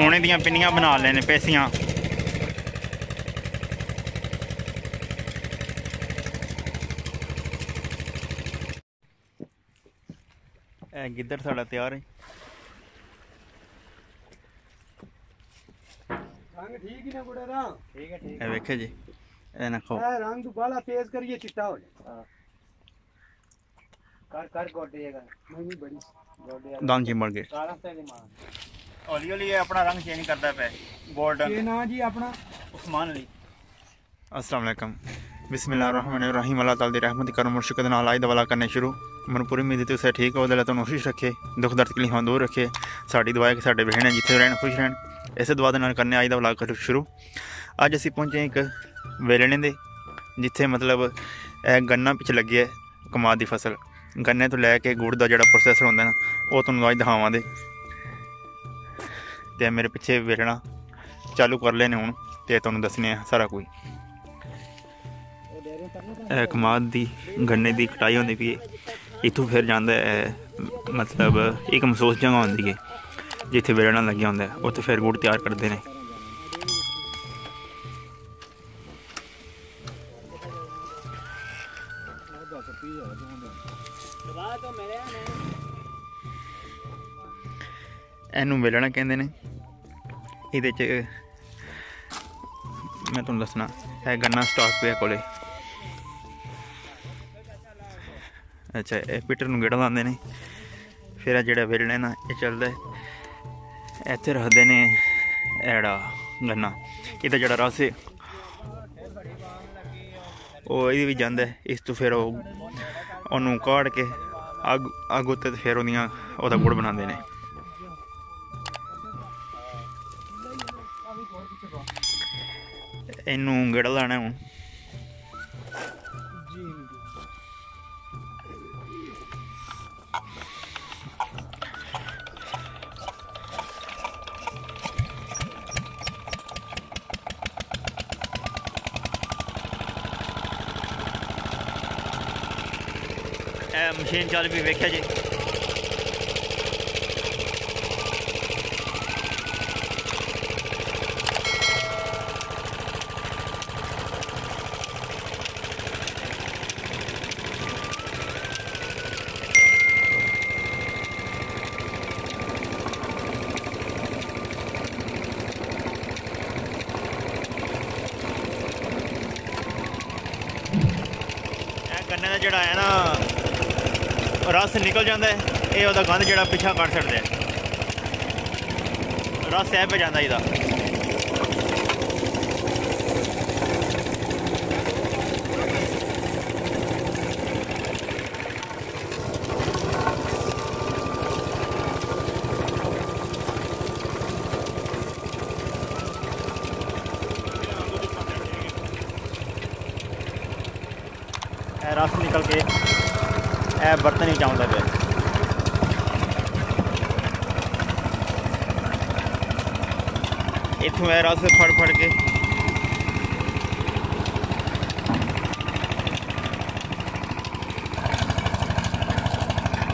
सोने दियां पिन्नियां बना लेने पेसियां। गिद्धर साढ़ा तैयार है। रंग ठीक ही ना गुड़े दा। ठीक है ठीक है। वेखे जी ए ना खो रंग तो बाला तेज करिए चिट्टा हो जाए। कर कर गोडेगा नहीं बड़ी गोडे दान चिमड़ गए काला से नहीं मार। हौली हौली अपना रंग चेंज करता पे गोल्डन। ये ना जी अपना उस्मान अली। अस्सलाम वालेकुम बिस्मिल्लाहिर्रहमानिर्रहीम। अल्लाह ताला दी रहमत करम मुर्शिद नाल आई दवाला करने शुरू। मन पूरी उम्मीद तुसें ठीक हो दिल तो कोशिश रखे दुख दर्द तकलीफां दूर रखे। साड़ी दुआ है कि साडे बहन जिथे रहन खुश रहन। इस दुआ दे नाल करने आई दवाला कर शुरू। अज असीं पहुंचे एक वेलणे दे जिथे मतलब गन्ना पिछ लगी है कमाद की फसल। गन्ने तो लैके गुड़ का जोड़ा प्रोसैसर होंदा ना वो तुहानूं अज दिखावां दे। ते मेरे पिछे वेलणा चालू कर लेने हुण ते तुहानूं दस्सने सारा कोई। कमाद दी गन्ने की कटाई होंदी पई इत्थों फिर जांदा है मतलब एक महसूस जगह होंदी है जिथे वेलणा लग्या होंदा है उत्थे फिर गुड़ तैयार करते हैं। इनू वेलणा कहते हैं। ये मैं तुहानूं दसना है गन्ना स्टॉक पे कोले। अच्छा ये पिटर नूं गेड़ा लाते हैं फिर जो वेलणा ना ये चलता है इत्थे रखते हैं एड़ा गन्ना। ये जो रस है वो ये भी जाता है इस तो फिर उन्होंने काड़ के अग उत्ते फिर ओहदा गुड़ बनाते हैं। इनू गेड़ा लाना हूँ मशीन चल भी वेख्या जी। गन्ने का जोड़ा है ना रस निकल जाता है ये वह गंद जोड़ा पिछा कट सकते हैं। रस है पे जाता इसका। रस निकल के ए बर्तन ही चाहता पे इतों रस फड़ फड़ के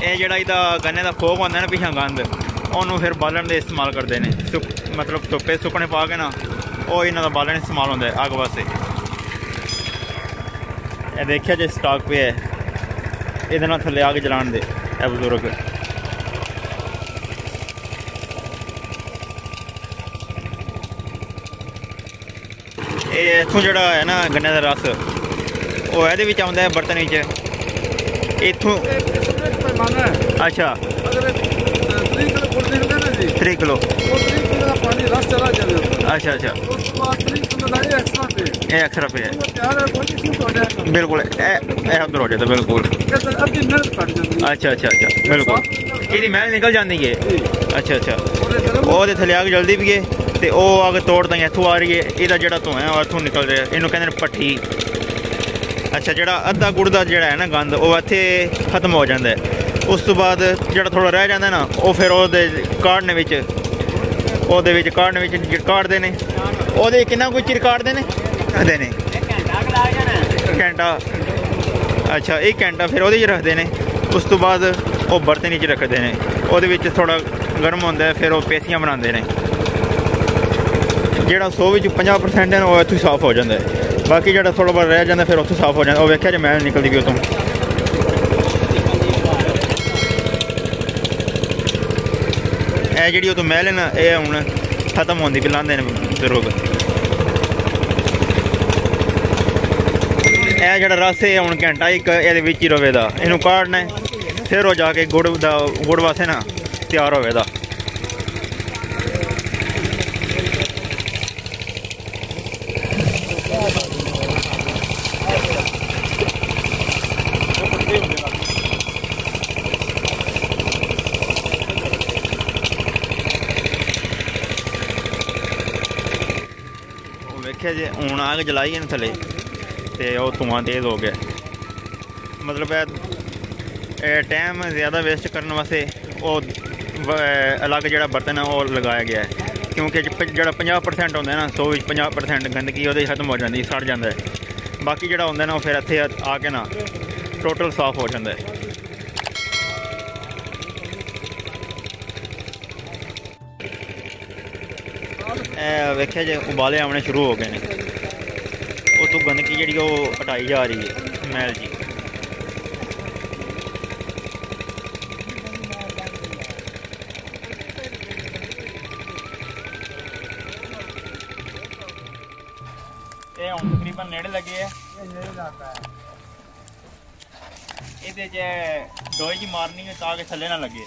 ये जोड़ा गन्ने का खोक होंगे ना पिछा गंद उन्होंने फिर बालन के इस्तेमाल करते हैं। मतलब धुप्पे सुकने पा के ना वो इन्हों का बालन इस्तेमाल होंगे अग वास्ते। ये देखिए जो स्टॉक पे है ये थले आग जलाने दे ए बजुर्ग। ये इतों जोड़ा है ना गन्ने का रस वो ये आता है बर्तन इतों। अच्छा 3 किलो अच्छा अच्छा ये एक्स्ट्रा पे है बिल्कुल उधर हो जाता बिल्कुल। अच्छा अच्छा अच्छा बिल्कुल ये महल निकल जाती है। अच्छा अच्छा वो थले आग जल्दी भी है तो वह अग तोड़ता इतों आ रही है यदा जो धुआं है इतों निकल रहा है इनू कहते पट्ठी। अच्छा जो अद्धा गुड़ का जोड़ा है ना गंद वो इतने खत्म हो जाता है। उस तो बाद जो थोड़ा रह जाता है ना वो फिर काढ़ने काढ़ते हैं। वो कितना कुछ चिर काढ़ते हैं घंटा। अच्छा 1 घंटा फिर वो रखते हैं। उस तो बाद वो बर्तन रखते हैं वो थोड़ा गर्म होता है फिर वो पेसियां बनाते हैं। ਜਿਹੜਾ 100 ਵਿੱਚ 50% ਹੈ ਉਹ ਇੱਥੋਂ ਹੀ ਸਾਫ਼ ਹੋ ਜਾਂਦਾ ਹੈ। ਬਾਕੀ ਜਿਹੜਾ ਥੋੜ੍ਹਾ ਬਹੁਤ ਰਹਿ ਜਾਂਦਾ ਫਿਰ ਉੱਥੋਂ ਸਾਫ਼ ਹੋ ਜਾਂਦਾ। ਉਹ ਵੇਖਿਆ ਜੇ ਮੈਲ ਨਿਕਲਦੀ ਵੀ ਉੱਥੋਂ। ਇਹ ਜਿਹੜੀ ਉਹ ਤੋਂ ਮੈਲ ਹੈ ਨਾ ਇਹ ਹੁਣ ਖਤਮ ਹੁੰਦੀ ਵੀ ਲਾਂਦੇ ਨੇ ਬਜ਼ੁਰਗ। ਇਹ ਜਿਹੜਾ ਰਸ ਹੈ ਹੁਣ ਘੰਟਾ ਇੱਕ ਇਹਦੇ ਵਿੱਚ ਹੀ ਰਵੇਗਾ। ਇਹਨੂੰ ਕਾੜਨਾ ਫਿਰ ਉਹ ਜਾ ਕੇ ਗੁੜ ਵਾਸਤੇ ਨਾ ਤਿਆਰ ਹੋਵੇਗਾ। ਵੇਖਿਆ ਜੇ ਹੁਣ ਆਗ ਜਲਾਈ ਇਹਨੂੰ ਥੱਲੇ ਤੇ ਉਹ ਧੂੰਆਂ ਤੇਜ਼ ਹੋ ਗਿਆ। ਮਤਲਬ ਇਹ ਟਾਈਮ ਜ਼ਿਆਦਾ ਵੇਸਟ ਕਰਨ ਵਾਸਤੇ ਉਹ ਅਲੱਗ ਜਿਹੜਾ ਬਰਤਨ ਹੈ ਉਹ ਲਗਾਇਆ ਗਿਆ ਹੈ। ਕਿਉਂਕਿ ਜਿਹੜਾ 50% ਹੁੰਦਾ ਨਾ 100 ਵਿੱਚ 50% ਗੰਦਗੀ ਉਹਦੇ ਖਤਮ ਹੋ ਜਾਂਦੀ, ਸੜ ਜਾਂਦਾ ਹੈ। ਬਾਕੀ ਜਿਹੜਾ ਹੁੰਦਾ ਨਾ ਉਹ ਫਿਰ ਇੱਥੇ ਆ ਕੇ ਨਾ ਟੋਟਲ ਸਾਫ਼ ਹੋ ਜਾਂਦਾ ਹੈ। ਇਹ ਵੇਖਿਆ ਜੇ ਉਬਾਲੇ ਆਉਣੇ ਸ਼ੁਰੂ ਹੋ ਗਏ ਨੇ। ਉਹ ਤੋਂ ਗੰਦਗੀ ਜਿਹੜੀ ਉਹ ਹਟਾਈ ਜਾ ਰਹੀ ਹੈ ਮੈਲ ਜੀ। ਇਹ ਹੁਣ ਤਕਰੀਬਨ ਨੇੜੇ ਲੱਗੇ ਹੈ। ਇਹਦੇ 'ਚ ਡੋਈ ਜੀ ਮਾਰਨੀ ਹੈ ਤਾਂ ਕਿ ਥੱਲੇ ਨਾ ਲੱਗੇ।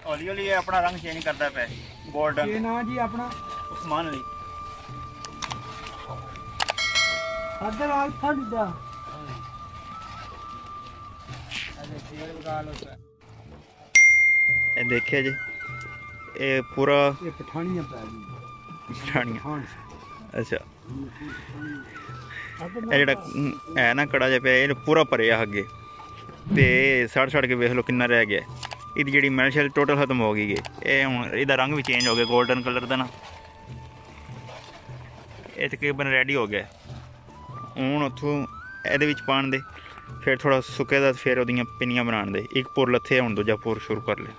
हौली हौली अपना रंग चेंज करता पे गोल्डन ये ना जी अपना उस्मान अली अदर आज फट जा देखिए जी ये पूरा ये पठानियां पै गई पठानियां। अच्छा ਇਹ ਜਿਹੜਾ ਹੈ ਨਾ ਕੜਾ ਜਿਹਾ ਪਿਆ ਇਹ ਪੂਰਾ ਭਰਿਆ ਅੱਗੇ ਤੇ ਸੜ ਕੇ ਵੇਖ ਲਓ ਕਿੰਨਾ ਰਹਿ ਗਿਆ। ਇਹਦੀ ਜਿਹੜੀ ਮੈਲ ਸ਼ੈਲ ਟੋਟਲ ਖਤਮ ਹੋ ਗਈ ਹੈ। ਇਹ ਹੁਣ ਇਹਦਾ ਰੰਗ ਵੀ ਚੇਂਜ ਹੋ ਗਿਆ ਗੋਲਡਨ ਕਲਰ ਦਾ ਨਾ। ਇਹ ਤਕਰੀਬਨ ਰੈਡੀ ਹੋ ਗਿਆ। ਹੁਣ ਉੱਥੋਂ ਇਹਦੇ ਵਿੱਚ ਪਾਣ ਦੇ ਫਿਰ ਥੋੜਾ ਸੁੱਕੇ ਦਾ ਫਿਰ ਉਹਦੀਆਂ ਪਿੰਨੀਆਂ ਬਣਾਉਣ ਦੇ। ਇੱਕ ਪੁਰ ਲੱਥੇ ਹੁਣ ਦੂਜਾ ਪੁਰ ਸ਼ੁਰੂ ਕਰ ਲਿਆ।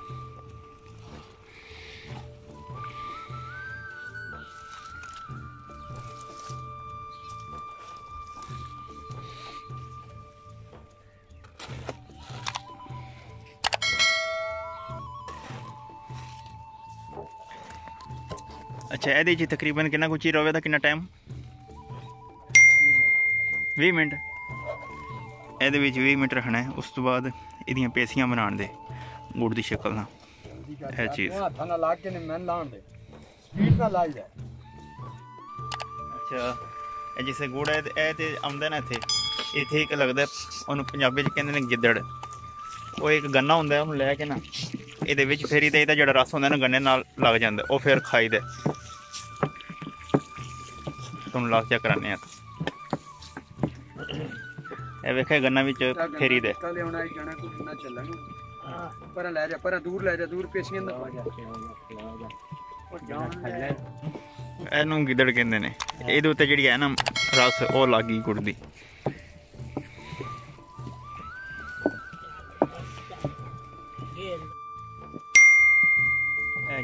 अच्छा ये तकरीबन कितना कुछ ही रवे कितना टाइम 20 मिनट ये 20 मिनट रखना है। उस तो बाद ये पेसियां बनाने दे गुड़ की शक्ल ना है चीज़। अच्छा जिसे गुड़ है आंदा ना इत्थे एक लगता उन्होंने पंजाबी कहते हैं गिद्दड़। वो एक गन्ना होंगे उन्होंने लैके ना ये फिर ये जो रस होंगे ना गन्ने नाल लग जाता वो फिर खाई दे। तुम लास्ट चेक कराने ये वेखे गन्ना विच फेरी दे एनू गिदड़ कहंदे ने। इहदे उत्ते जिहड़ी है ना रस वो लग गई गुड़ दी।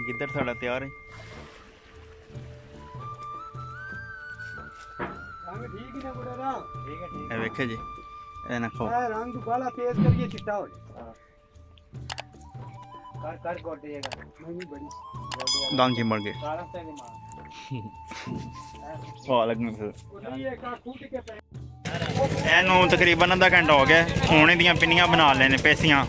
गिद्दड़ साडा तैयार है। वेखे जी ना खाओ रंग बाला तेज करिए चिट्टा हो जाए। कर गोडेगा नहीं बड़ी दांग चिमड़ गए एनू तकरीबन आधा घंटा हो गया। हुण इहदियां पिन्नियां बना लेने पेसियां।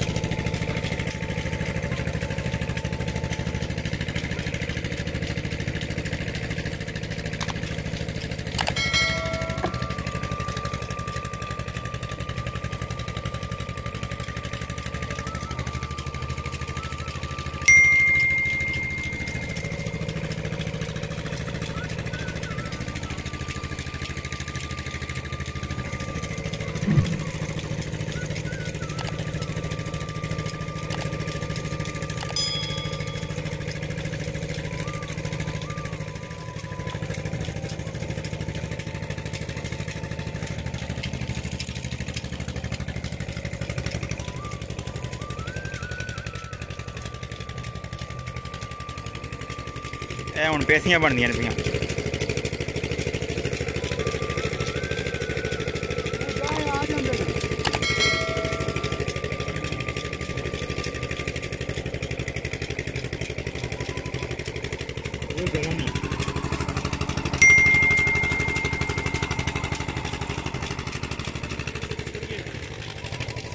ਇਹ ਹੁਣ ਪੇਸੀਆਂ ਬਣਦੀਆਂ ਨੇ ਪਈਆਂ।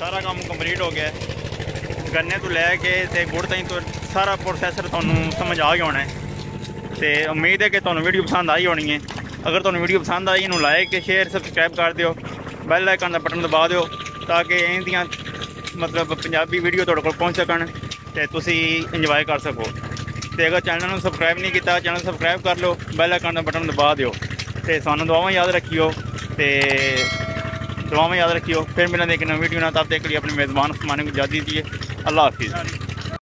सारा काम कंप्लीट हो गया है। गन्ने तो लैके ते गुड़ ताईं तो सारा प्रोसैसर तुहानूं समझ आ गया होना है। तो उम्मीद है कि तुहानूं वीडियो पसंद आई होनी है। अगर तुहानूं वीडियो पसंद आई इनू लाइक शेयर सबसक्राइब कर दिओ, बैल आइकन का बटन दबा दिओ ताकि इहदियां मतलब पंजाबी वीडियो तुहाडे कोल पहुंच सकन ते तुसीं इंजॉय कर सको। तो अगर चैनल नूं सबसक्राइब नहीं किया चैनल सबसक्राइब कर लो, बैल आइकन का बटन दबा दिओ ते सानूं दुआवां याद रखियो ते दुआ में याद रखियो। फिर मिलेंगे एक नई वीडियो ना, तब तक के लिए अपने मेज़बान फरमाने को इजाज़त दीजिए। अल्लाह हाफिज़।